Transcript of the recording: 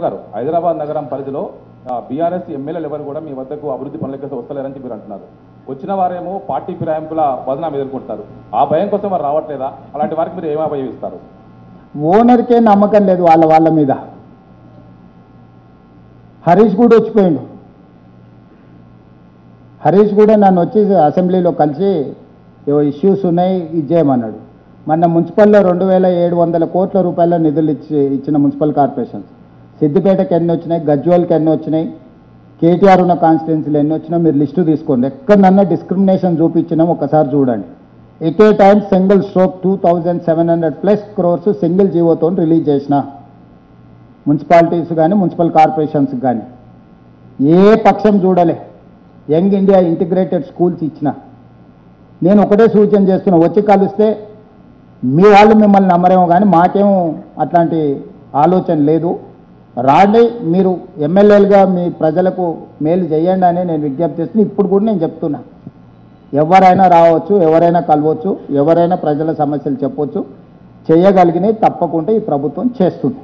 గారు హైదరాబాద్ నగరం పరిధిలో బీఆర్ఎస్ ఎమ్మెల్యేలు ఎవరు కూడా మీ వద్దకు అభివృద్ధి పనులకి వస్తలేరని మీరు అంటున్నారు. వచ్చిన వారేమో పార్టీ ఫిరాయింపుల బదనాం ఎదుర్కొంటారు. ఆ భయం కోసం వారు రావట్లేదా? అలాంటి వారికి మీరు ఏమి అభయం ఇస్తారు? ఓనర్కే నమ్మకం లేదు వాళ్ళ మీద. హరీష్ కూడా వచ్చిపోయిండు. హరీష్ కూడా నన్ను వచ్చి అసెంబ్లీలో కలిసి ఏవో ఇష్యూస్ ఉన్నాయి ఇది చేయమన్నాడు. మొన్న మున్సిపల్లో 2700 కోట్ల రూపాయల నిధులు ఇచ్చిన మున్సిపల్ కార్పొరేషన్స్ సిద్దిపేటకి ఎన్ని వచ్చినాయి, గజ్వేల్కి ఎన్ని వచ్చినాయి, కేటీఆర్ ఉన్న కాన్స్టిట్యున్సీలు ఎన్ని వచ్చినా మీరు లిస్టు తీసుకోండి. ఎక్కడన్నా డిస్క్రిమినేషన్ చూపించినాం ఒకసారి చూడండి. At a time single stroke 2700+ crores single జీవోతో రిలీజ్ చేసిన మున్సిపాలిటీస్ కానీ మున్సిపల్ కార్పొరేషన్స్ కానీ ఏ పక్షం చూడలే. యంగ్ ఇండియా ఇంటిగ్రేటెడ్ స్కూల్స్ ఇచ్చిన. నేను ఒకటే సూచన చేస్తున్నా, వచ్చి కలిస్తే మీ వాళ్ళు మిమ్మల్ని నమ్మరేమో కానీ మాకేం అట్లాంటి ఆలోచన లేదు. రాండి, మీరు ఎమ్మెల్యేలుగా మీ ప్రజలకు మేలు చేయండి అని నేను విజ్ఞప్తి చేస్తున్నా. ఇప్పుడు కూడా నేను చెప్తున్నా, ఎవరైనా రావచ్చు, ఎవరైనా కలవచ్చు, ఎవరైనా ప్రజల సమస్యలు చెప్పవచ్చు. చేయగలిగినవి తప్పకుండా ఈ ప్రభుత్వం చేస్తుంది.